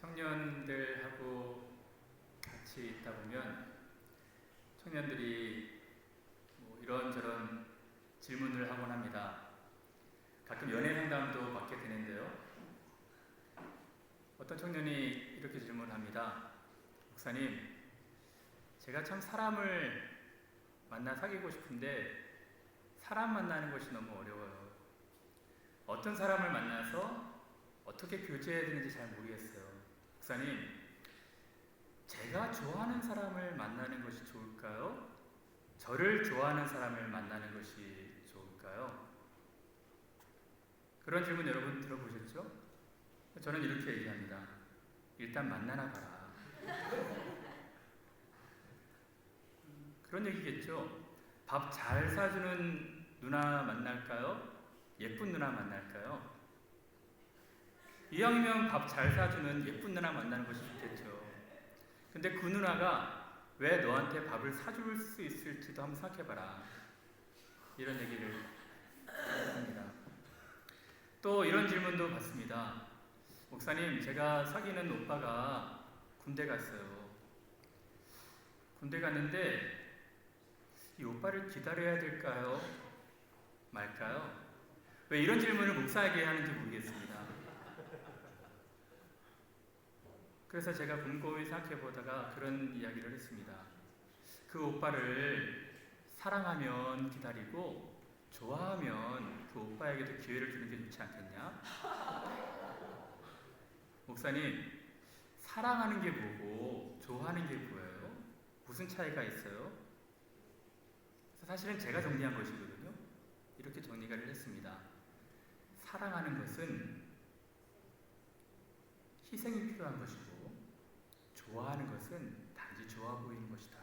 청년들하고 같이 있다 보면 청년들이 이런저런 질문을 하곤 합니다. 가끔 연애 상담도 받게 되는데요. 어떤 청년이 이렇게 질문합니다. 목사님, 제가 참 사람을 만나 사귀고 싶은데 사람 만나는 것이 너무 어려워요. 어떤 사람을 만나서 어떻게 교제해야 되는지 잘 모르겠어요. 목사님, 제가 좋아하는 사람을 만나는 것이 좋을까요? 저를 좋아하는 사람을 만나는 것이 좋을까요? 그런 질문 여러분 들어보셨죠? 저는 이렇게 얘기합니다. 일단 만나나 봐라. 그런 얘기겠죠. 밥 잘 사주는 누나 만날까요? 예쁜 누나 만날까요? 이왕이면 밥 잘 사주는 예쁜 누나 만나는 것이 좋겠죠. 근데 그 누나가 왜 너한테 밥을 사줄 수 있을지도 한번 생각해봐라. 이런 얘기를 합니다. 또 이런 질문도 받습니다. 목사님, 제가 사귀는 오빠가 군대 갔어요. 군대 갔는데 이 오빠를 기다려야 될까요? 말까요? 왜 이런 질문을 목사에게 하는지 모르겠습니다. 그래서 제가 곰곰이 생각해 보다가 그런 이야기를 했습니다. 그 오빠를 사랑하면 기다리고 좋아하면 그 오빠에게도 기회를 주는 게 좋지 않겠냐? 목사님, 사랑하는 게 뭐고 좋아하는 게 뭐예요? 무슨 차이가 있어요? 사실은 제가 정리한 것이거든요. 이렇게 정리를 했습니다. 사랑하는 것은 희생이 필요한 것이고 좋아하는 것은 단지 좋아 보이는 것이다.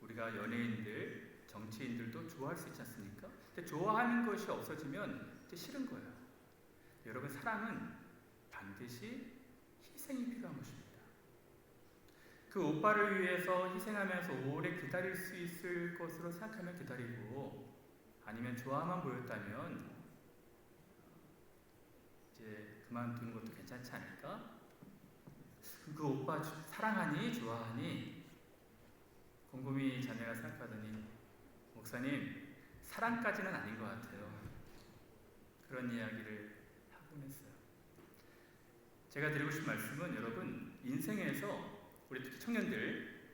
우리가 연예인들, 정치인들도 좋아할 수 있지 않습니까? 근데 좋아하는 것이 없어지면 이제 싫은 거예요. 여러분, 사랑은 반드시 희생이 필요한 것입니다. 그 오빠를 위해서 희생하면서 오래 기다릴 수 있을 것으로 생각하면 기다리고, 아니면 좋아만 보였다면 이제 그만두는 것도 괜찮지 않을까? 그 오빠 사랑하니? 좋아하니? 곰곰이 자네가 생각하더니 목사님, 사랑까지는 아닌 것 같아요. 그런 이야기를 하곤 했어요. 제가 드리고 싶은 말씀은, 여러분, 인생에서 우리 특히 청년들,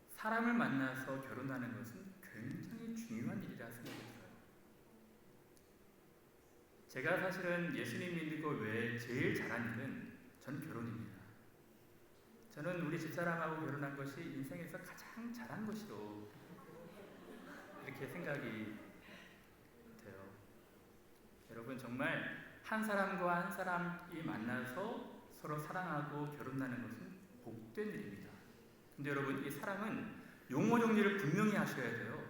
사람을 만나서 결혼하는 것은 굉장히 중요한 일이라 생각이 들어요. 제가 사실은 예수님 믿는 것 외에 제일 잘한 일은 저는 결혼입니다. 저는 우리 집사람하고 결혼한 것이 인생에서 가장 잘한 것이로 이렇게 생각이 돼요. 여러분, 정말 한 사람과 한 사람이 만나서 서로 사랑하고 결혼하는 것은 복된 일입니다. 근데 여러분, 이 사랑은 용어 정리를 분명히 하셔야 돼요.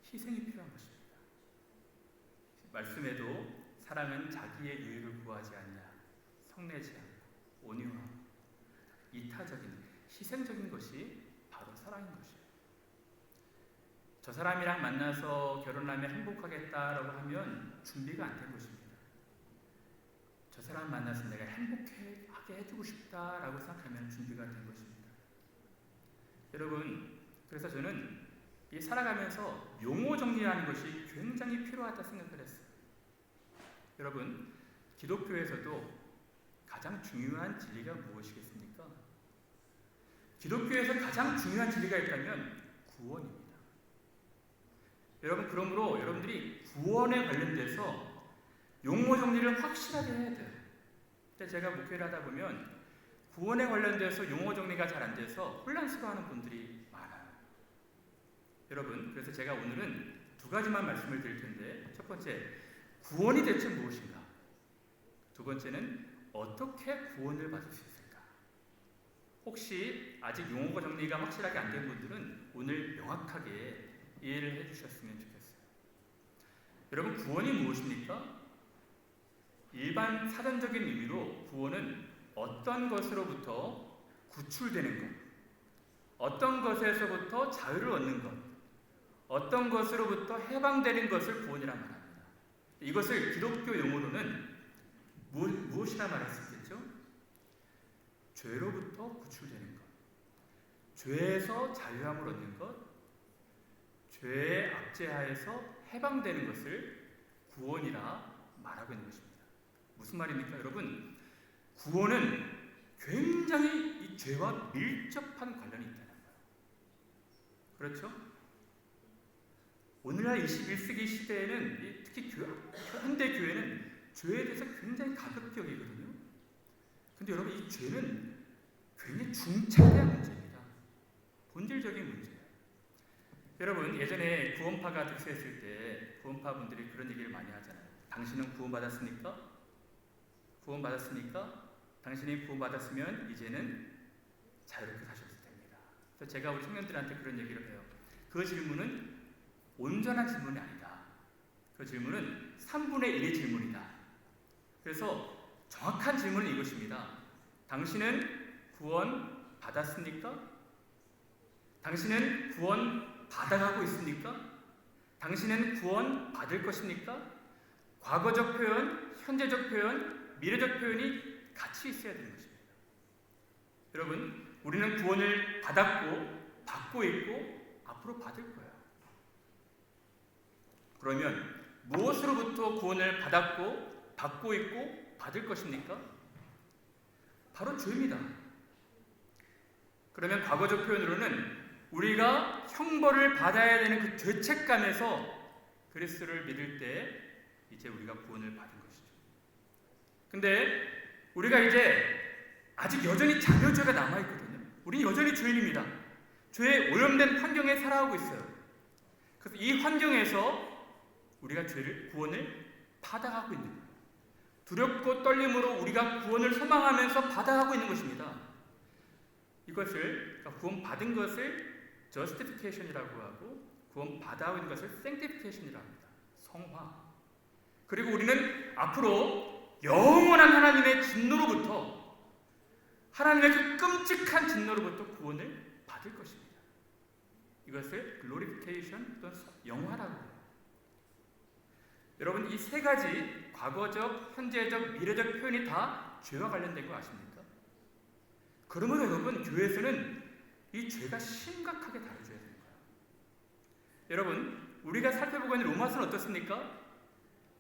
희생이 필요한 것입니다. 말씀에도 사랑은 자기의 유익을 구하지 않냐, 성내지 않고 온유하고 이타적인, 희생적인 것이 바로 사랑인 것이에요. 저 사람이랑 만나서 결혼하면 행복하겠다라고 하면 준비가 안 된 것입니다. 저 사람 만나서 내가 행복하게 해주고 싶다라고 생각하면 준비가 된 것입니다. 여러분, 그래서 저는 이 살아가면서 용어 정리하는 것이 굉장히 필요하다 생각을 했어요. 여러분, 기독교에서도 가장 중요한 진리가 무엇이겠습니까? 기독교에서 가장 중요한 진리가 있다면 구원입니다. 여러분, 그러므로 여러분들이 구원에 관련돼서 용어 정리를 확실하게 해야 돼요. 근데 제가 목회를 하다 보면 구원에 관련돼서 용어 정리가 잘 안 돼서 혼란스러워하는 분들이 많아요. 여러분, 그래서 제가 오늘은 두 가지만 말씀을 드릴 텐데, 첫 번째, 구원이 대체 무엇인가? 두 번째는 어떻게 구원을 받을 수 있을까? 혹시 아직 용어가 정리가 확실하게 안 된 분들은 오늘 명확하게 이해를 해주셨으면 좋겠어요. 여러분, 구원이 무엇입니까? 일반 사전적인 의미로 구원은 어떤 것으로부터 구출되는 것, 어떤 것에서부터 자유를 얻는 것, 어떤 것으로부터 해방되는 것을 구원이라 말합니다. 이것을 기독교 용어로는 무엇이라 말할 수 있겠죠? 죄로부터 구출되는 것, 죄에서 자유함을 얻는 것, 죄의 압제하에서 해방되는 것을 구원이라 말하고 있는 것입니다. 무슨 말입니까, 여러분? 구원은 굉장히 이 죄와 밀접한 관련이 있다는 거예요. 그렇죠? 오늘날 21세기 시대에는 특히 현대 교회는 죄에 대해서 굉장히 가볍게 여기거든요. 근데 여러분, 이 죄는 굉장히 중차대한 문제입니다. 본질적인 문제예요. 여러분, 예전에 구원파가 득세했을 때 구원파 분들이 그런 얘기를 많이 하잖아요. 당신은 구원받았습니까? 구원받았습니까? 당신이 구원받았으면 이제는 자유롭게 사셔도 됩니다. 그래서 제가 우리 청년들한테 그런 얘기를 해요. 그 질문은 온전한 질문이 아니다. 그 질문은 3분의 1의 질문이다. 그래서 정확한 질문은 이것입니다. 당신은 구원 받았습니까? 당신은 구원 받아가고 있습니까? 당신은 구원 받을 것입니까? 과거적 표현, 현재적 표현, 미래적 표현이 같이 있어야 되는 것입니다. 여러분, 우리는 구원을 받았고 받고 있고 앞으로 받을 거예요. 그러면 무엇으로부터 구원을 받았고 받고 있고 받을 것입니까? 바로 죄입니다. 그러면 과거적 표현으로는 우리가 형벌을 받아야 되는 그 죄책감에서 그리스도를 믿을 때 이제 우리가 구원을 받은 것이죠. 근데 우리가 이제 아직 여전히 자녀죄가 남아있거든요. 우리 여전히 죄인입니다. 죄에 오염된 환경에 살아가고 있어요. 그래서 이 환경에서 우리가 구원을 받아가고 있는 거예요. 두렵고 떨림으로 우리가 구원을 소망하면서 받아가고 있는 것입니다. 이것을, 그러니까 구원 받은 것을 justification이라고 하고 구원 받아가고 있는 것을 sanctification이라고 합니다. 성화. 그리고 우리는 앞으로 영원한 하나님의 진노로부터, 하나님의 그 끔찍한 진노로부터 구원을 받을 것입니다. 이것을 glorification 또는 영화라고 해요. 여러분, 이 세 가지 과거적, 현재적, 미래적 표현이 다 죄와 관련된 거 아십니까? 그러면 여러분, 교회에서는 이 죄가 심각하게 다뤄져야 되는 거예요. 여러분, 우리가 살펴보고 있는 로마서는 어떻습니까?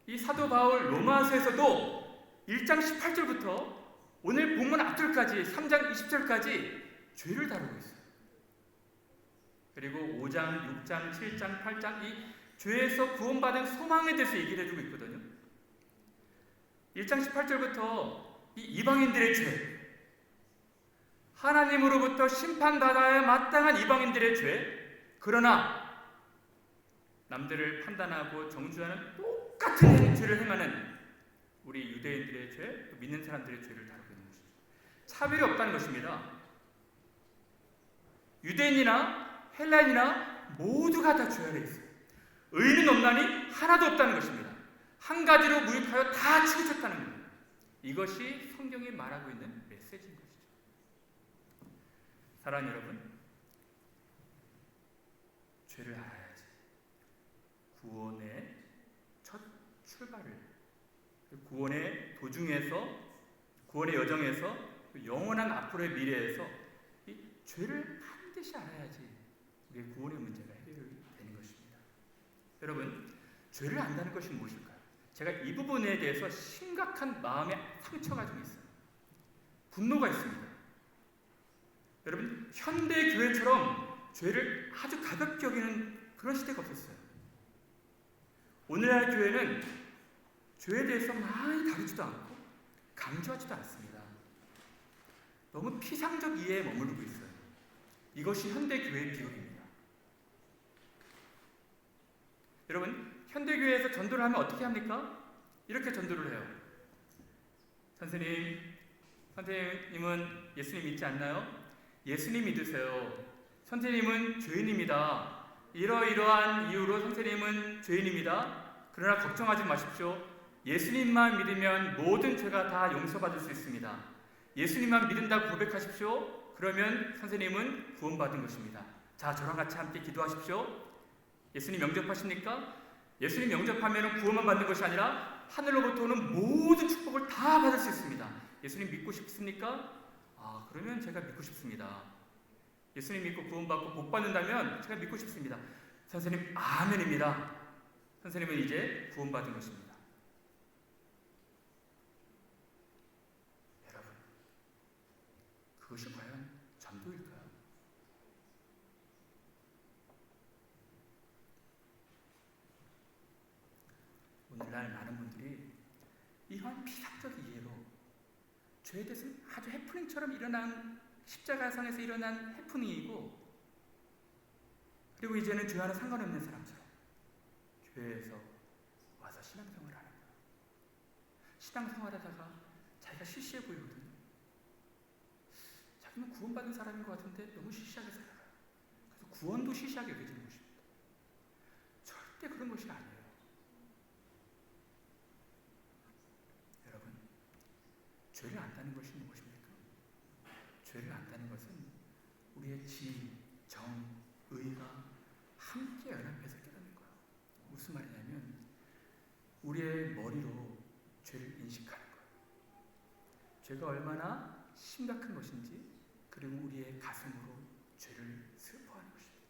이 사도 바울 로마서에서도 1장 18절부터 오늘 본문 앞줄까지 3장 20절까지 죄를 다루고 있어요. 그리고 5장, 6장, 7장, 8장 이 죄에서 구원받은 소망에 대해서 얘기를 해주고 있거든요. 1장 18절부터 이 이방인들의 죄, 하나님으로부터 심판받아야 마땅한 이방인들의 죄, 그러나 남들을 판단하고 정죄하는 똑같은 죄를 행하는 우리 유대인들의 죄, 믿는 사람들의 죄를 다루고 있는 것이죠. 차별이 없다는 것입니다. 유대인이나 헬라인이나 모두가 다 죄 아래 있어요. 의인은 없나니 하나도 없다는 것입니다. 한 가지로 무익하여 다 치우쳤다는 겁니다. 이것이 성경이 말하고 있는 메시지인 것이죠. 사랑하는 여러분, 죄를 알아야지 구원의 첫 출발을, 구원의 도중에서, 구원의 여정에서, 영원한 앞으로의 미래에서 이 죄를 반드시 알아야지 우리의 구원의 문제가 해결되는 것입니다. 여러분, 죄를 안다는 것이 무엇일까요? 제가 이 부분에 대해서 심각한 마음의 상처가 좀 있어요. 분노가 있습니다. 여러분, 현대 교회처럼 죄를 아주 가볍게 여기는 그런 시대가 없었어요. 오늘날 교회는 죄에 대해서 많이 다루지도 않고 강조하지도 않습니다. 너무 피상적 이해에 머무르고 있어요. 이것이 현대 교회의 비극입니다. 여러분, 현대교회에서 전도를 하면 어떻게 합니까? 이렇게 전도를 해요. 선생님은 예수님 믿지 않나요? 예수님 믿으세요. 선생님은 죄인입니다. 이러이러한 이유로 선생님은 죄인입니다. 그러나 걱정하지 마십시오. 예수님만 믿으면 모든 죄가 다 용서받을 수 있습니다. 예수님만 믿는다고 고백하십시오. 그러면 선생님은 구원받은 것입니다. 자, 저랑 같이 함께 기도하십시오. 예수님 영접하십니까? 예수님 영접하면 구원만 받는 것이 아니라 하늘로부터 오는 모든 축복을 다 받을 수 있습니다. 예수님 믿고 싶습니까? 그러면 제가 믿고 싶습니다. 예수님 믿고 구원받고 복 받는다면 제가 믿고 싶습니다. 선생님, 아멘입니다. 선생님은 이제 구원받은 것입니다. 여러분, 그것이 과연 전도일까요? 오늘날 많은 분들이 이러한 비상적 이해로 죄에 대해서는 아주 해프닝처럼 일어난 십자가상에서 일어난 해프닝이고, 그리고 이제는 죄와는 상관없는 사람처럼 교회에서 와서 신앙생활을 하는 거예요. 신앙생활하다가 자기가 시시해 보이거든요. 자기는 구원받은 사람인 것 같은데 너무 시시하게 살아가요. 그래서 구원도 시시하게 여겨지는 것입니다. 절대 그런 것이 아니에요. 여러분, 죄를 안다는 것이 무엇입니까? 죄를 안다는 것은 우리의 지, 정, 의가 함께 연합해서 깨닫는 거예요. 무슨 말이냐면 우리의 머리로 죄를 인식하는 거예요. 죄가 얼마나 심각한 것인지, 그리고 우리의 가슴으로 죄를 슬퍼하는 것입니다.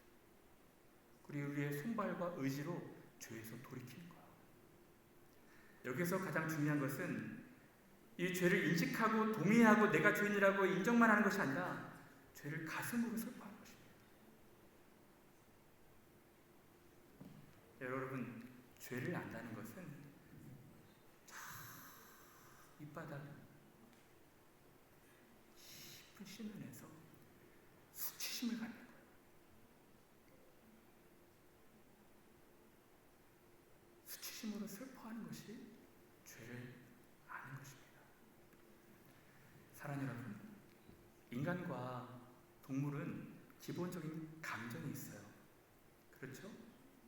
그리고 우리의 손발과 의지로 죄에서 돌이키는 거예요. 여기서 가장 중요한 것은 이 죄를 인식하고 동의하고 내가 죄인이라고 인정만 하는 것이 아니라 죄를 가슴으로 슬퍼하는 것입니다. 여러분, 죄를 안다는 것은 밑바닥 깊은 심연에서 수치심을 갖는 거예요. 수치심으로 슬퍼하는 것이 죄를 아는 것입니다. 사랑하는 여러분, 인간과 동물은 기본적인 감정이 있어요. 그렇죠?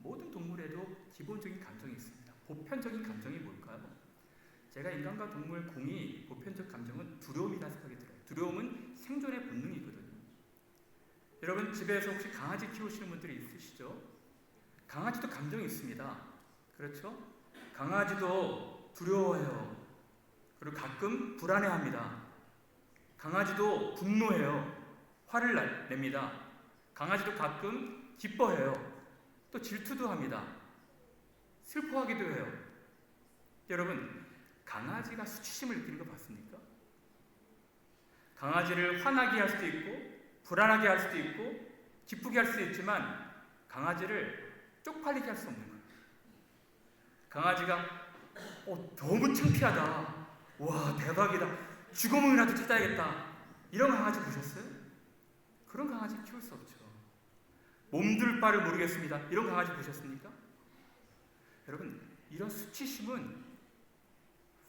모든 동물에도 기본적인 감정이 있습니다. 보편적인 감정이 뭘까요? 제가 인간과 동물 공이 보편적 감정은 두려움이라는 생각이 들어요. 두려움은 생존의 본능이거든요. 여러분, 집에서 혹시 강아지 키우시는 분들이 있으시죠? 강아지도 감정이 있습니다. 그렇죠? 강아지도 두려워해요. 그리고 가끔 불안해합니다. 강아지도 분노해요. 화를 냅니다. 강아지도 가끔 기뻐해요. 또 질투도 합니다. 슬퍼하기도 해요. 여러분, 강아지가 수치심을 느끼는 거 봤습니까? 강아지를 화나게 할 수도 있고 불안하게 할 수도 있고 기쁘게 할 수도 있지만 강아지를 쪽팔리게 할 수 없는 거예요. 강아지가 너무 창피하다. 와, 대박이다. 죽어먹이라도 찾아야겠다. 이런 강아지 보셨어요? 그런 강아지 키울 수 없죠. 몸둘 바를 모르겠습니다. 이런 강아지 보셨습니까? 여러분, 이런 수치심은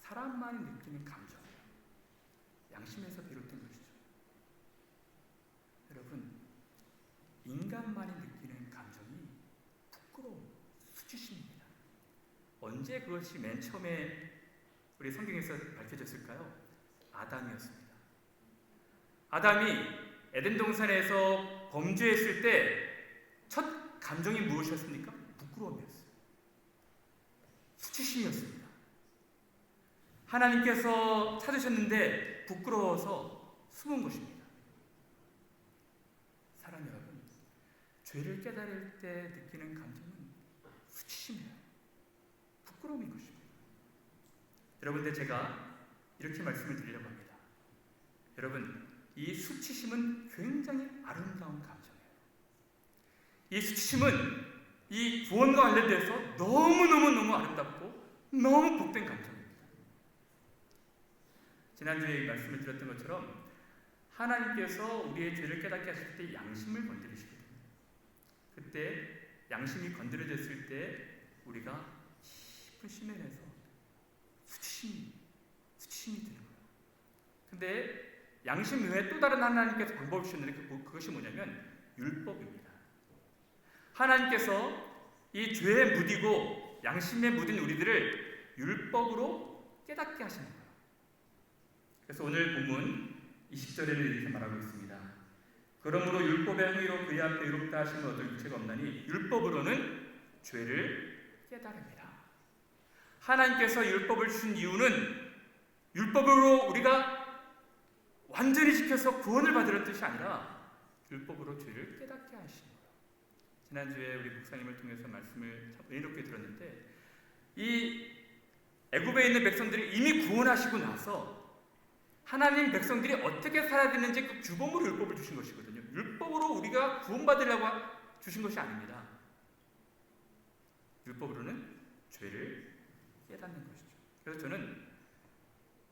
사람만이 느끼는 감정이에요. 양심에서 비롯된 것이죠. 여러분, 인간만이 느끼는 감정이 부끄러움, 수치심입니다. 언제 그것이 맨 처음에 우리 성경에서 밝혀졌을까요? 아담이었습니다. 아담이 에덴 동산에서 범죄했을 때 첫 감정이 무엇이었습니까? 부끄러움이었어요. 수치심이었습니다. 하나님께서 찾으셨는데 부끄러워서 숨은 것입니다. 사랑 여러분, 죄를 깨달을 때 느끼는 감정은 수치심이에요. 부끄러움인 것입니다. 여러분들, 제가 이렇게 말씀을 드리려고 합니다. 여러분, 이 수치심은 굉장히 아름다운 감정이에요. 이 수치심은 이 구원과 관련돼서 너무너무 아름답고 너무 복된 감정입니다. 지난주에 말씀을 드렸던 것처럼 하나님께서 우리의 죄를 깨닫게 하실 때 양심을 건드리시거든요. 그때 양심이 건드려졌을 때 우리가 깊은 심연에서 수치심이 드는 거예요. 근데 양심 외에 또 다른 하나님께서 방법을 주셨는데 그것이 뭐냐면 율법입니다. 하나님께서 이 죄에 묻이고 양심에 묻은 우리들을 율법으로 깨닫게 하시는 거예요. 그래서 오늘 본문 20절에는 이렇게 말하고 있습니다. 그러므로 율법의 행위로 그의 앞에 의롭다 하심은 얻을 유체가 없나니 율법으로는 죄를 깨달습니다. 하나님께서 율법을 주신 이유는 율법으로 우리가 완전히 지켜서 구원을 받으라는 뜻이 아니라 율법으로 죄를 깨닫게 하시는 거예요. 지난주에 우리 목사님을 통해서 말씀을 참 은혜롭게 들었는데 이 애굽에 있는 백성들이 이미 구원하시고 나서 하나님 백성들이 어떻게 살아야 되는지 그 규범으로 율법을 주신 것이거든요. 율법으로 우리가 구원받으려고 주신 것이 아닙니다. 율법으로는 죄를 깨닫는 것이죠. 그래서 저는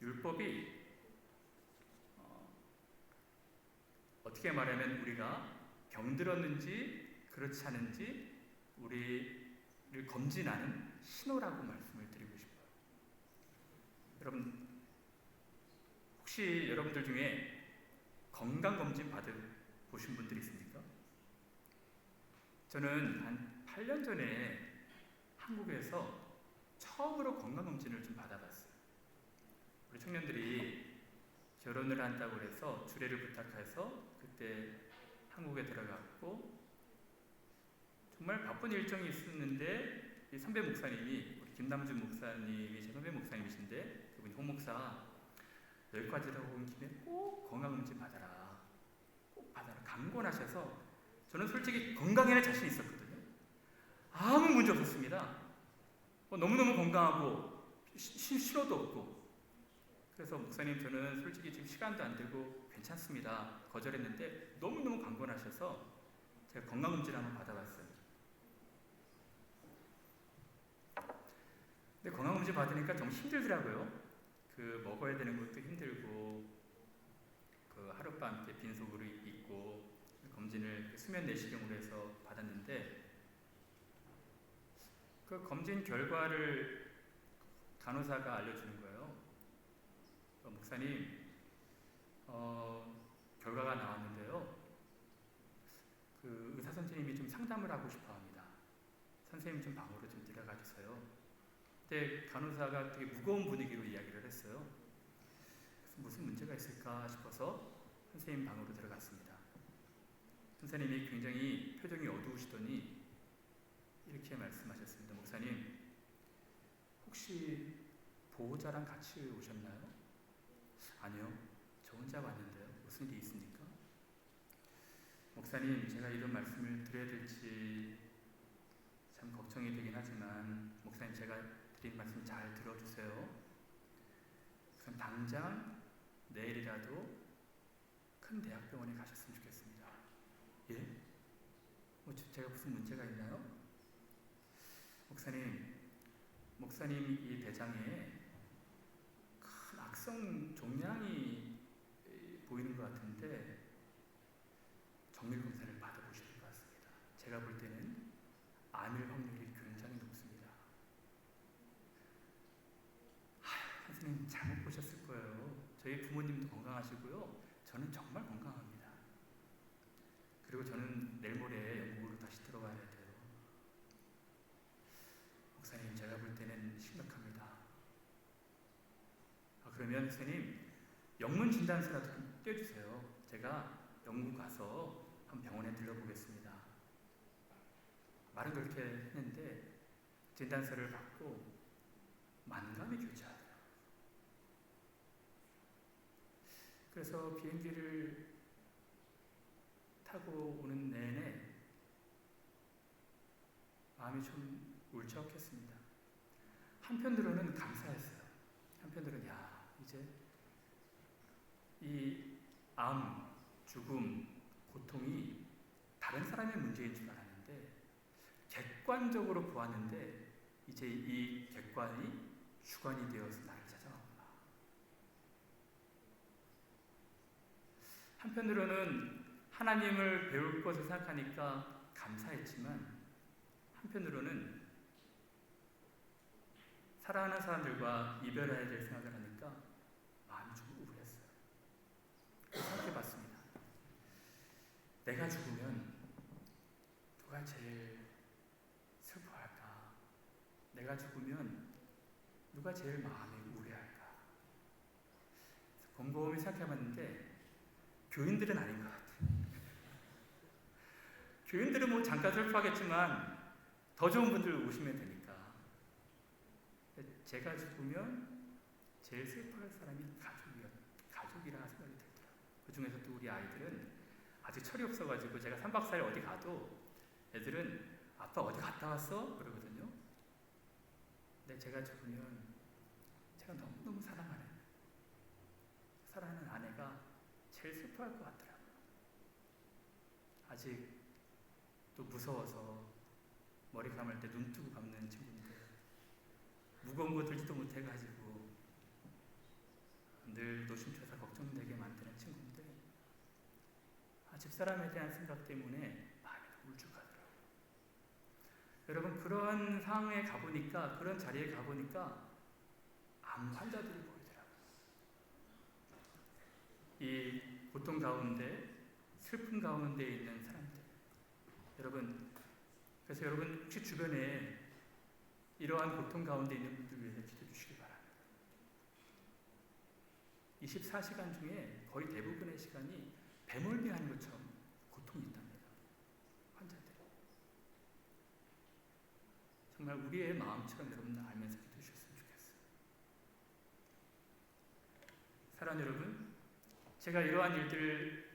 율법이 어떻게 말하면 우리가 병들었는지 그렇지 않은지 우리를 검진하는 신호라고 말씀을 드리고 싶어요. 여러분 혹시 여러분들 중에 건강검진 받아보신 분들이 있습니까? 저는 한 8년 전에 한국에서 처음으로 건강검진을 좀 받아봤어요. 우리 청년들이 결혼을 한다고 해서 주례를 부탁해서 그때 한국에 들어갔고 정말 바쁜 일정이 있었는데 이 선배 목사님이 우리 김남준 목사님이 제 선배 목사님이신데 그분이 홍 목사 여기까지 들어온 김에 꼭 건강검진 받아라. 꼭 받아라. 강권하셔서 저는 솔직히 건강에는 자신 있었거든요. 아무 문제 없었습니다. 너무너무 건강하고 신호도 없고 그래서 목사님 저는 솔직히 지금 시간도 안 되고 괜찮습니다. 거절했는데 너무너무 강권하셔서 제가 건강검진을 한번 받아봤어요. 근데 건강검진 받으니까 좀 힘들더라고요. 그 먹어야 되는 것도 힘들고 그 하룻밤 이렇게 빈속으로 있고 검진을 수면 내시경으로 해서 받았는데 그 검진 결과를 간호사가 알려주는 거예요. 목사님 결과가 나왔는데요. 그 의사 선생님이 좀 상담을 하고 싶어합니다. 선생님 좀 방으로 좀 들어가 주세요. 그때 간호사가 되게 무거운 분위기로 이야기를 했어요. 그래서 무슨 문제가 있을까 싶어서 선생님 방으로 들어갔습니다. 선생님이 굉장히 표정이 어두우시더니 이렇게 말씀하셨습니다. 목사님, 혹시 보호자랑 같이 오셨나요? 아니요, 저 혼자 왔는데요. 무슨 일이 있습니까? 목사님, 제가 이런 말씀을 드려야 될지 참 걱정이 되긴 하지만 목사님 제가 드린 말씀 잘 들어주세요. 그럼 당장 내일이라도 큰 대학병원에 가셨으면 좋겠습니다. 예? 제가 무슨 문제가 있나요? 목사님 이 대장에 큰 악성 종양이 보이는 것 같은데 정밀 검사를 받아보셔야 될 것 같습니다. 제가 볼 때는 암일 확률이 굉장히 높습니다. 선생님 잘못 보셨을 거예요. 저희 부모님도 건강하시고요. 저는 정말 건강합니다. 그리고 저는 내일 모레 영국으로 다시 들어가야 돼요. 목사님 제가 볼 때는 심각합니다. 그러면 선생님 영문 진단서라도 좀 떼주세요. 제가 영국 가서 한 병원에 들러보겠습니다. 말은 그렇게 했는데 진단서를 받고 만감이 교차하더라고요. 그래서 비행기를 타고 오는 내내 마음이 좀 울적했습니다. 한편으로는 감사했어요. 한편으로는 이제 이 암, 죽음, 고통이 다른 사람의 문제인 줄 알았는데 객관적으로 보았는데 이제 이 객관이 주관이 되어서 나를 찾아옵니다. 한편으로는 하나님을 배울 것을 생각하니까 감사했지만 한편으로는 사랑하는 사람들과 이별해야 될 생각을 하니까 마음이 좀 우울했어요. 생각해봤습니다. 내가 죽으면 누가 제일 슬퍼할까? 내가 죽으면 누가 제일 마음이 우울해할까? 곰곰이 생각해봤는데 교인들은 아닌 것 같아요. 교인들은 뭐 잠깐 슬퍼하겠지만 더 좋은 분들 오시면 되니까. 제가 죽으면 제일 슬퍼할 사람이 가족이라 생각이 들더라고요. 그 중에서도 우리 아이들은 아직 철이 없어가지고 제가 3박 4일 어디 가도 애들은 아빠 어디 갔다 왔어? 그러거든요. 근데 제가 죽으면 제가 너무너무 사랑하는 아내가 제일 슬퍼할 것 같더라고요. 아직 또 무서워서 머리 감을 때 눈 뜨고 감는 친구인데 무거운 거 들지도 못해가지고 늘 노심초사 걱정되게 만드는 친구인데 집사람에 대한 생각 때문에 마음이 울적하더라고요. 여러분, 그런 상황에 가보니까, 그런 자리에 가보니까 암 환자들이 보이더라고요. 이 고통 가운데, 슬픔 가운데 있는 사람들. 여러분, 그래서 여러분 혹시 주변에 이러한 고통 가운데 있는 분들 위해서 기도해 주시기 바랍니다. 24시간 중에 거의 대부분의 시간이 배멀미하는 것처럼 고통이 있답니다. 환자들이. 정말 우리의 마음처럼 여러분 알면서 기도해 주셨으면 좋겠어요. 사랑하는 여러분, 제가 이러한 일들을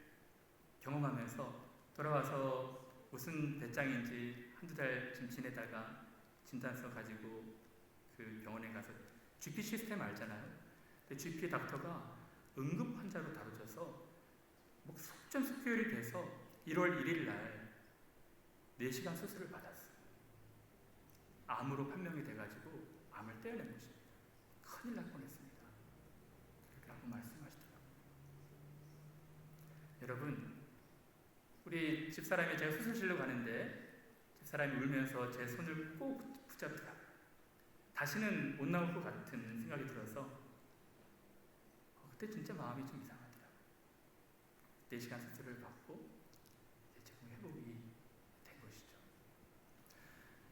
경험하면서 돌아와서 무슨 배짱인지 한두 달쯤 지내다가 진단서 가지고 그 병원에 가서 GP 시스템 알잖아요. 근데 GP 닥터가 응급 환자로 다뤄져서 속전속결이 돼서 1월 1일 날 4시간 수술을 받았어요. 암으로 판명이 돼가지고 암을 떼어낸 것입니다. 큰일 날 뻔했습니다. 그렇게 하고 말씀하시더라고요. 여러분, 우리 집사람이 제가 수술실로 가는데 집사람이 울면서 제 손을 꼭 붙잡더라고요. 다시는 못 나올 것 같은 생각이 들어서 그때 진짜 마음이 좀 이상하더라고요. 4시간 수술을 받고 지금 회복이 된 것이죠.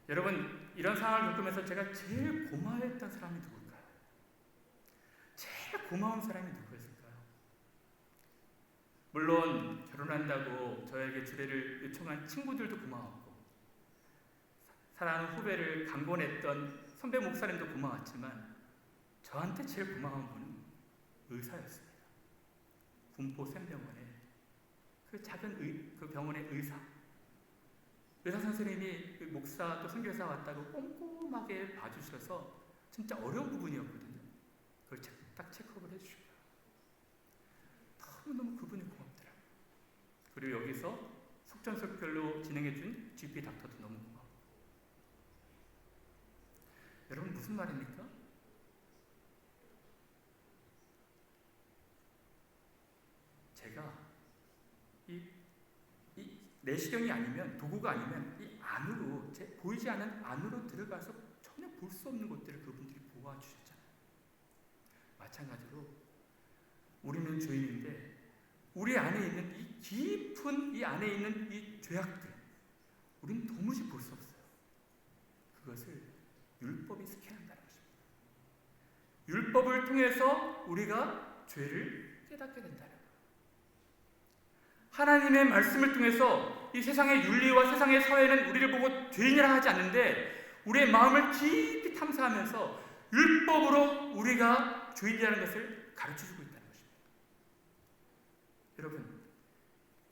여러분, 이런 상황을 겪으면서 제가 제일 고마워했던 사람이 누굴까요? 제일 고마운 사람이 누구였을까요? 물론 결혼한다고 저에게 주례를 요청한 친구들도 고마웠고 사랑하는 후배를 강권했던 선배 목사님도 고마웠지만 저한테 제일 고마운 분은 의사였습니다. 군포 샘병원에 그 작은 그 병원의 의사 선생님이 그 목사 또 선교사 왔다고 꼼꼼하게 봐주셔서 진짜 어려운 부분이었거든요. 그걸 딱 체크업을 해주시고요. 너무너무 그분이 고맙더라고요. 그리고 여기서 속전속결로 진행해준 GP 닥터도 너무 고마워요. 여러분, 무슨 말입니까? 제가 이 내시경이 아니면, 도구가 아니면 이 안으로, 보이지 않는 안으로 들어가서 전혀 볼 수 없는 것들을 그분들이 보호해 주셨잖아요. 마찬가지로 우리는 죄인인데 우리 안에 있는 이 깊은 이 안에 있는 이 죄악들 우리는 도무지 볼 수 없어요. 그것을 율법이 스캔한다는 것입니다. 율법을 통해서 우리가 죄를 깨닫게 된다는 거예요. 하나님의 말씀을 통해서 이 세상의 윤리와 세상의 사회는 우리를 보고 죄인이라 하지 않는데 우리의 마음을 깊이 탐사하면서 율법으로 우리가 죄인이라는 것을 가르쳐주고 있다는 것입니다. 여러분,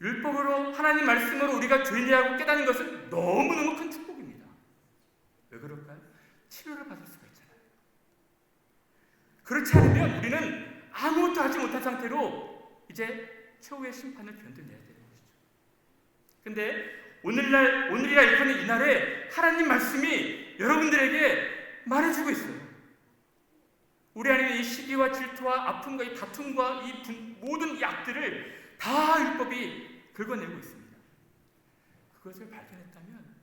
율법으로 하나님 말씀으로 우리가 죄인이라고 깨닫는 것은 너무너무 큰 축복입니다. 왜 그럴까요? 치료를 받을 수가 있잖아요. 그렇지 않으면 우리는 아무것도 하지 못한 상태로 이제 최후의 심판을 견뎌내야 되는 것이죠. 근데 오늘이라 일컫는 이날에 하나님 말씀이 여러분들에게 말해주고 있어요. 우리 안에 이 시기와 질투와 아픔과 이 다툼과 이 모든 약들을 다 율법이 긁어내고 있습니다. 그것을 발견했다면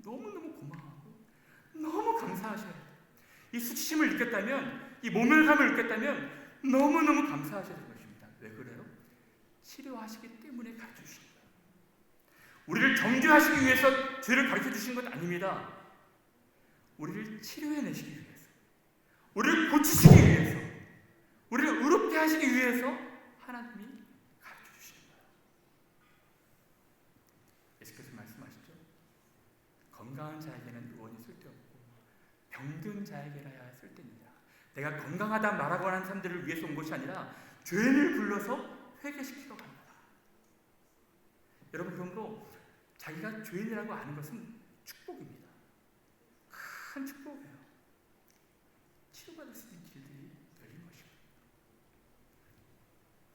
너무너무 고마워하고 너무 감사하셔야 돼요. 이 수치심을 느꼈다면, 이 모멸감을 느꼈다면 너무너무 감사하셔야 될 것입니다. 왜 그래요? 치료하시기 때문에 가르쳐주신 거예요. 우리를 정죄하시기 위해서 죄를 가르쳐주신 것 아닙니다. 우리를 치료해내시기 위해서, 우리를 고치시기 위해서, 우리를 의롭게 하시기 위해서 하나님이 가르쳐주시는 거예요. 예수께서 말씀하시죠. 건강한 자에게는 의원이 쓸데없고 병든 자에게라야 쓸데있느니라. 내가 건강하다 말하고 하는 사람들을 위해서 온 것이 아니라 죄인을 불러서 회개시키러 갑니다. 여러분, 그러므로 자기가 죄인이라고 아는 것은 축복입니다. 큰 축복이에요. 치료받을 수 있는 길들이 열린 것입니다.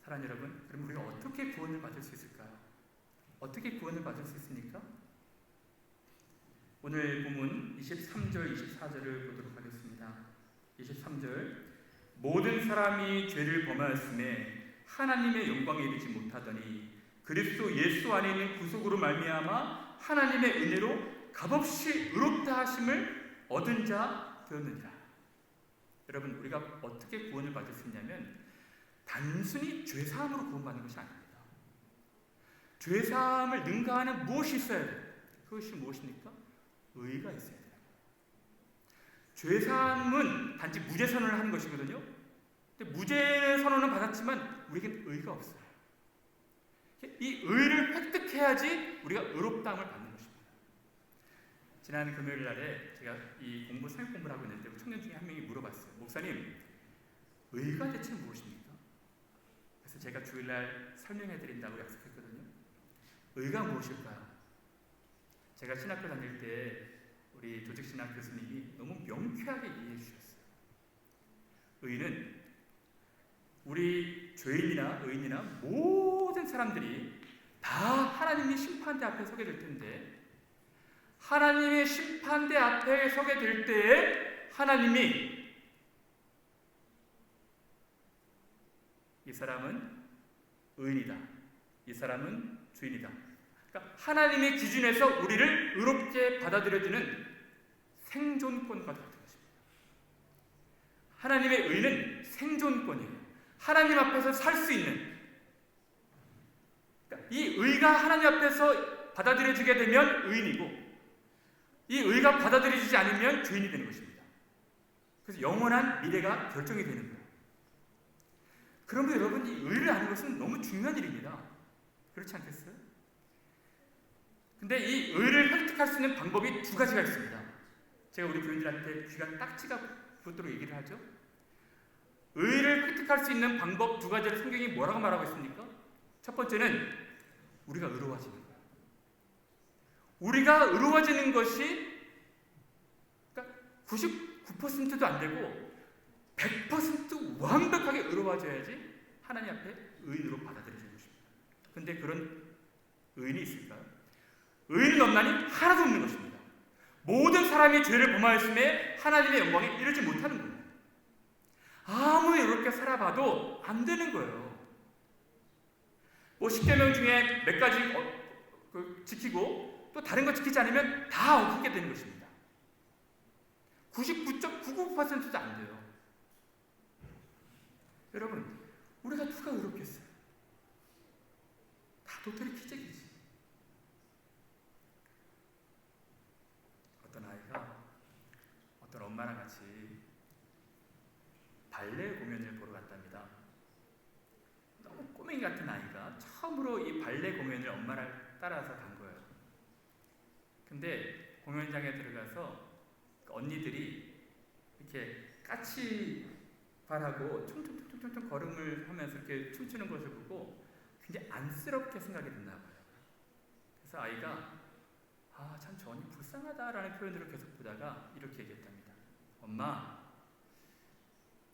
사랑하는 여러분, 그럼 우리가 어떻게 구원을 받을 수 있을까요? 어떻게 구원을 받을 수 있습니까? 오늘 본문 23절, 24절을 보도록 하겠습니다. 23절, 모든 사람이 죄를 범하였음에 하나님의 영광에 이르지 못하더니 그리스도 예수 안에 있는 구속으로 말미암아 하나님의 은혜로 값없이 의롭다 하심을 얻은 자 되었느니라. 여러분, 우리가 어떻게 구원을 받을 수 있냐면 단순히 죄사함으로 구원받는 것이 아닙니다. 죄사함을 능가하는 무엇이 있어야 돼요? 그것이 무엇입니까? 의가 있어야 돼요. 죄사함은 단지 무죄 선언을 하는 것이거든요. 근데 무죄 선언은 받았지만 우리에겐 의가 없어요. 이 의를 획득해야지 우리가 의롭다함을 받는 것입니다. 지난 금요일 날에 제가 이 사역 공부를 하고 있는데 청년 중에 한 명이 물어봤어요. 목사님, 의가 대체 무엇입니까? 그래서 제가 주일날 설명해 드린다고 약속했거든요. 의가 무엇일까요? 제가 신학교 다닐 때 우리 조직신학 교수님이 너무 명쾌하게 이해해 주셨어요. 의는 우리 죄인이나 의인이나 모든 사람들이 다 하나님의 심판대 앞에 서게 될 텐데, 하나님의 심판대 앞에 서게 될 때에 하나님이 이 사람은 의인이다, 이 사람은 죄인이다, 그러니까 하나님의 기준에서 우리를 의롭게 받아들여지는 생존권과 같은 것입니다. 하나님의 의는 생존권이에요. 하나님 앞에서 살 수 있는, 그러니까 이 의가 하나님 앞에서 받아들여지게 되면 의인이고, 이 의가 받아들여지지 않으면 죄인이 되는 것입니다. 그래서 영원한 미래가 결정이 되는 거예요. 그러면 여러분, 이 의를 아는 것은 너무 중요한 일입니다. 그렇지 않겠어요? 근데 이 의를 획득할 수 있는 방법이 두 가지가 있습니다. 제가 우리 교인들한테 귀가 딱지가 붙도록 얘기를 하죠. 의를 획득할 수 있는 방법 두 가지를 성경이 뭐라고 말하고 있습니까? 첫 번째는 우리가 의로워지는 거예요. 우리가 의로워지는 것이, 그러니까 99%도 안 되고 100% 완벽하게 의로워져야지 하나님 앞에 의인으로 받아들여지는 것입니다. 근데 그런 의인이 있을까요? 의인은 없나니 하나도 없는 것입니다. 모든 사람이 죄를 범하였음에 하나님의 영광에 이르지 못하는 거예요. 아무리 이렇게 살아봐도 안 되는 거예요. 뭐 10계명 중에 몇 가지 지키고 또 다른 거 지키지 않으면 다 어기게 되는 것입니다. 99.99%도 안 돼요. 여러분, 우리가 누가 의롭겠어요? 다 도토리 키재기지. 어떤 아이가 어떤 엄마랑 같이 발레 공연을 보러 갔답니다. 너무 꼬맹이 같은 아이가 처음으로 이 발레 공연을 엄마를 따라서 간 거예요. 근데 공연장에 들어가서 언니들이 이렇게 까치발하고 총총총총 걸음을 하면서 이렇게 춤추는 것을 보고 굉장히 안쓰럽게 생각이 됐나 봐요. 그래서 아이가 참 저 언니 불쌍하다라는 표현으로 계속 보다가 이렇게 얘기했답니다. 엄마,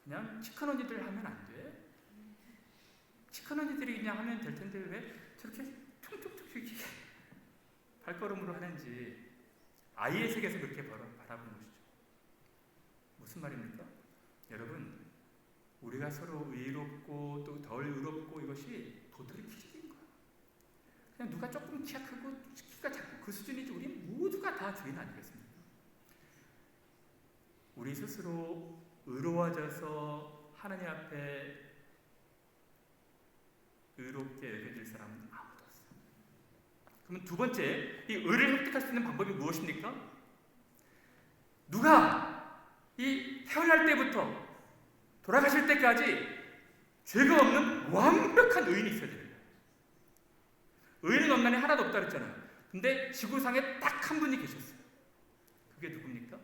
그냥 치큰 언니들 하면 안 돼? 치큰 언니들이 그냥 하면 될 텐데 왜 저렇게 총총총 이렇게 발걸음으로 하는지 아이의 세계에서 그렇게 바라보는 것이죠. 무슨 말입니까? 여러분, 우리가 서로 의롭고 또 덜 의롭고 이것이 도토리 키즈인 거야. 그냥 누가 조금 키가 크고 키가 작고 그 수준이지 우리 모두가 다 죄인 아니겠습니까? 우리 스스로 의로워져서 하나님 앞에 의롭게 여겨질 사람은 아무도 없어요. 그러면 두 번째, 이 의를 획득할 수 있는 방법이 무엇입니까? 누가 이 태어날 때부터 돌아가실 때까지 죄가 없는 완벽한 의인이 있어야 돼요. 의인은 없나니 하나도 없다 그랬잖아요. 근데 지구상에 딱 한 분이 계셨어요. 그게 누굽니까?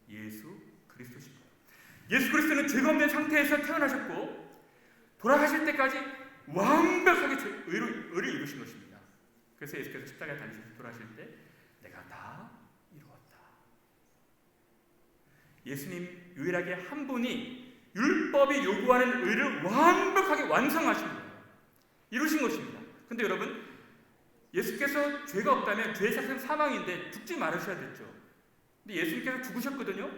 예수 그리스도십니다. 예수 그리스도는 죄가 없는 상태에서 태어나셨고 돌아가실 때까지 완벽하게 의를 이루신 것입니다. 그래서 예수께서 십자가에 달리셔서 돌아가실 때 내가 다 이루었다. 예수님 유일하게 한 분이 율법이 요구하는 의를 완벽하게 완성하신 거예요. 이루신 것입니다. 근데 여러분, 예수께서 죄가 없다면 죄의 삭은 사망인데 죽지 말으셔야 됐죠. 근데 예수님께서 죽으셨거든요.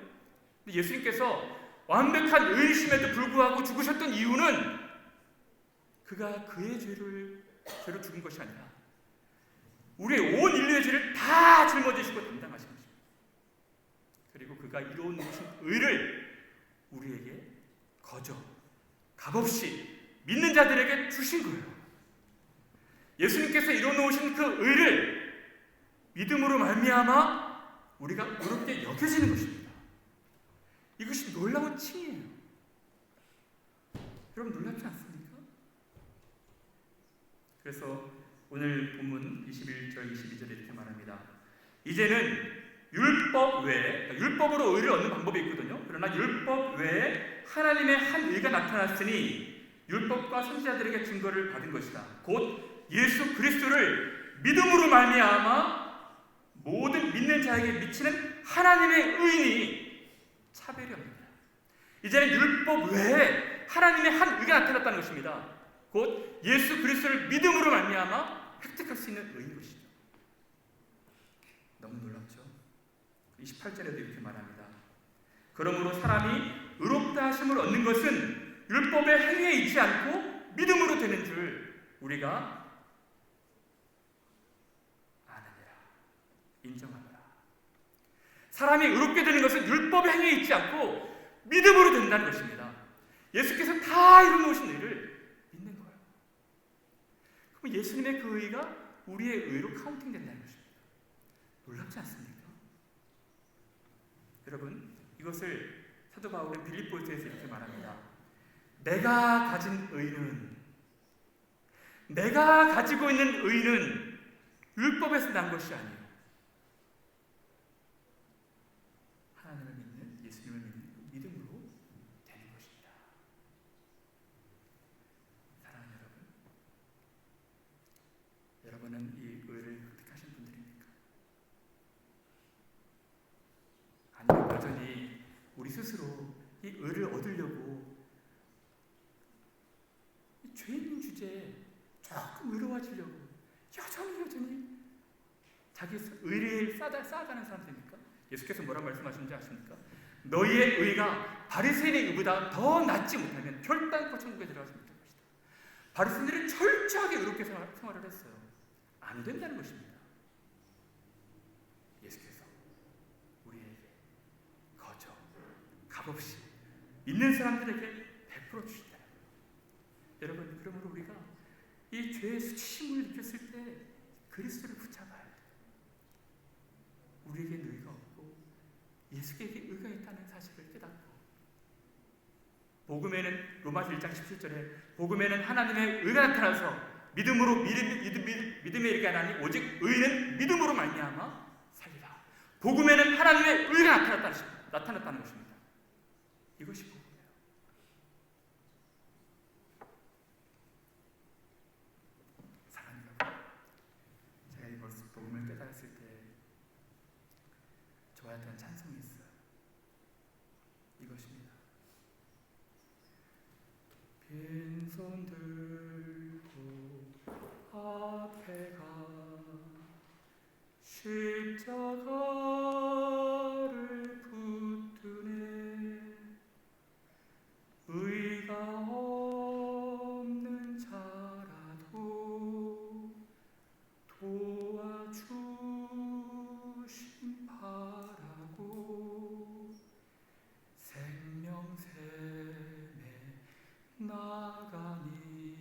근데 예수님께서 완벽한 의이심에도 불구하고 죽으셨던 이유는 그가 그의 죄로 죽은 것이 아니라 우리의 온 인류의 죄를 다 짊어지시고 담당하신 것입니다. 그리고 그가 이루어 놓으신 의를 우리에게 거저 값없이 믿는 자들에게 주신 거예요. 예수님께서 이루어 놓으신 그 의를 믿음으로 말미암아 우리가 의롭게 여겨지는 것입니다. 이것이 놀라운 칭이에요. 여러분 놀랍지 않습니까? 그래서 오늘 본문 21절 22절에 이렇게 말합니다. 이제는 율법 외에, 율법으로 의를 얻는 방법이 있거든요. 그러나 율법 외에 하나님의 한 의가 나타났으니 율법과 선지자들에게 증거를 받은 것이다. 곧 예수 그리스도를 믿음으로 말미암아 모든 믿는 자에게 미치는 하나님의 의인이 차별이 없습니다. 이제는 율법 외에 하나님의 한 의가 나타났다는 것입니다. 곧 예수 그리스도를 믿음으로 말미암아 획득할 수 있는 의인 것이죠. 너무 놀랍죠? 28절에도 이렇게 말합니다. 그러므로 사람이 의롭다 하심을 얻는 것은 율법의 행위에 있지 않고 믿음으로 되는 줄 우리가 아느니라. 인정하노라. 사람이 의롭게 되는 것은 율법의 행위에 있지 않고 믿음으로 된다는 것입니다. 예수께서 다 이루어놓으신 의를 믿는 거예요. 그럼 예수님의 그 의가 우리의 의로 카운팅 된다는 것입니다. 놀랍지 않습니까? 여러분, 이것을 사도 바울은 빌립보서에서 이렇게 말합니다. 내가 가진 의는, 내가 가지고 있는 의는 율법에서 난 것이 아니에요. 하나님을 믿는, 예수님을 믿는 믿음으로 되는 것입니다. 사랑하는 여러분, 여러분은 이 의를 획득하신 분들입니까? 아니면 여전히 우리 스스로 이 의를 얻으려고 이 죄 있는 주제에 조금 의로워지려고 여전히 자기 의를 쌓아가는 사람들입니까? 예수께서 뭐라고 말씀하시는지 아십니까? 너희의 의가 바리새인의 의보다 더 낫지 못하면 결단코 천국에 들어가지 못할 것이다. 바리새인들은 철저하게 의롭게 생활을 했어요. 안 된다는 것입니다. 예수께서 우리에게 거저 값없이 있는 사람들에게 베풀어 주신다. 여러분, 그러므로 우리가 이 죄의 수치심을 느꼈을 때 그리스도를 붙잡아야 돼요. 우리에게 의가 없고 예수에게 의가 있다는 사실을 깨닫고, 복음에는 로마서 1장 17절에 복음에는 하나님의 의가 나타나서 믿음에 이르게 하나니 오직 의는 믿음으로 말미암아 살리라. 복음에는 하나님의 의가 나타났다는 것입니다. 이것이 복음이에요. 사랑하는 여러분, 제가 이 복음을 깨달았을 때 좋아했던 찬송이 있어요. 이것입니다. 빈손 들고 앞에 가 십자가를 붙드네. 의가 없는 자라도 도와주심 바라고 생명샘에 나가니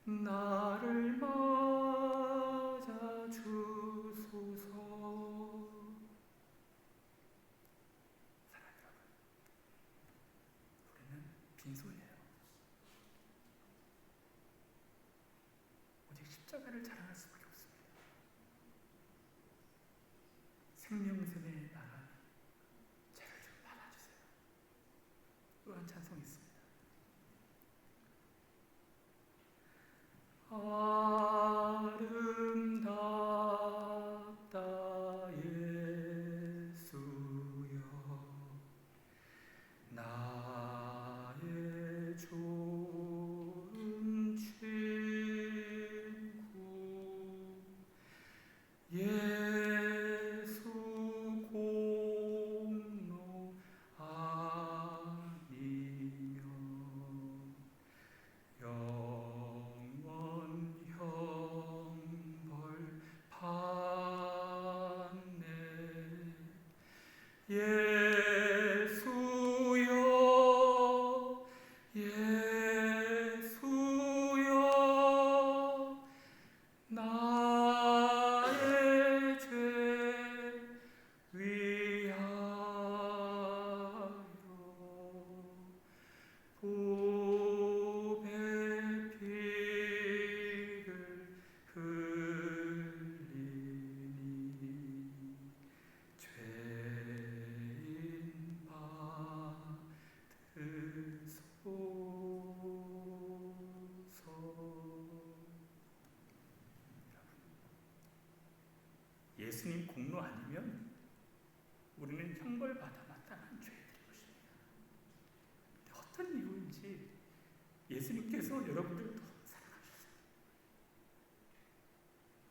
나를 맞아 주소서. 사랑하는 여러분, 우리는 빈손이에요. 오직 십자가를 자랑할 수밖에 없습니다. 생명샘에 나가니 죄를 좀 받아주세요. 또한 찬송이 있습니다. 아름답다 예수여 나의 좋은 친구 예수 공로 아니며 영원 형벌 받네 예수여 예수여 나의 죄 위하여 보배 피를 흘리니 죄인 받으소서. 예수님 공로 아니면 우리는 형벌받아 마땅한 죄들인 것입니다. 어떤 이유인지 예수님께서 여러분들을 더 사랑하셨어요.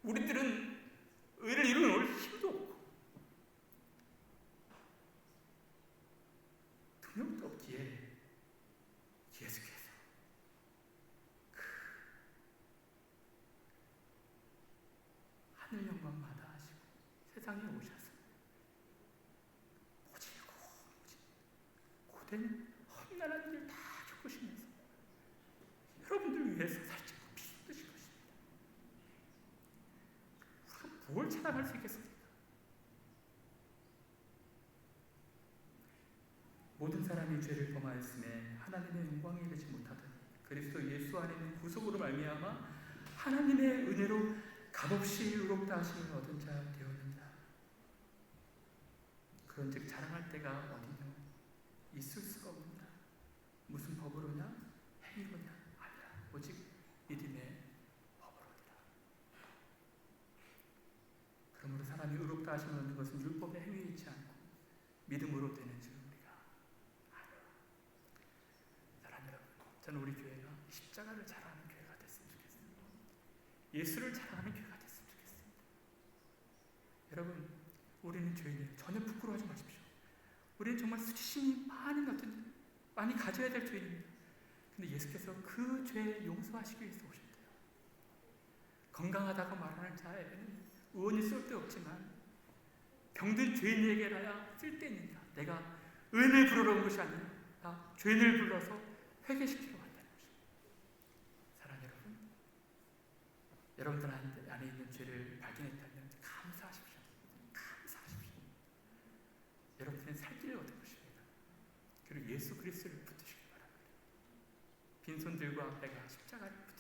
우리들은 의를 이루는 힘도 없고 능력도 없기에 예수께서 그 하늘 영광 마다하시고 세상에 오셔서 모질고 고된 험난한 일을 다 겪으시면서 여러분들 위해서 살찌고 피 쏟으신 것입니다. 우리가 뭘 찬양할 수 있겠습니까? 모든 사람이 죄를 범하였음에 하나님의 영광에 이르지 못하더니 그리스도 예수 안에 있는 구속으로 말미암아 하나님의 은혜로 값없이 의롭다 하심을 얻은 자 되었느니라. 그런즉 자랑할 때가 어디며 있을 수가 없느냐. 무슨 법으로냐? 행위로냐? 아니라 오직 믿음의 법으로니라. 그러므로 사람이 의롭다 하심을 얻는 것은 율법의 행위에 있지 않고 믿음으로 되는 줄 우리가 알아. 사랑하는 여러분, 저는 우리 교회가 십자가를 자랑하는 교회가 됐으면 좋겠습니다. 예수를 자랑하는 교회가 됐으면 좋겠습니다. 여러분, 우리는 죄인이에요. 전혀 부끄러워하지 마십시오. 우리는 정말 수치심이 많이 가져야 될 죄인입니다. 근데 예수께서 그 죄 용서하시기 위해서 오셨대요. 건강하다고 말하는 자에게는 의원이 쓸데없지만 병든 죄인에게라야 쓸데있느니라. 내가 은을 부르러 온 것이 아니라 나 죄인을 불러서 회개시키러 왔다는 것입니다. 사랑하는 여러분, 여러분들 안에 있는 죄를 발견했다면 감사하십시오. 감사하십시오. 여러분들은 살 길을 얻은 것입니다. 그리고 예수 그리스도를 붙드시기 바랍니다. 빈손들과 내가 십자가를 붙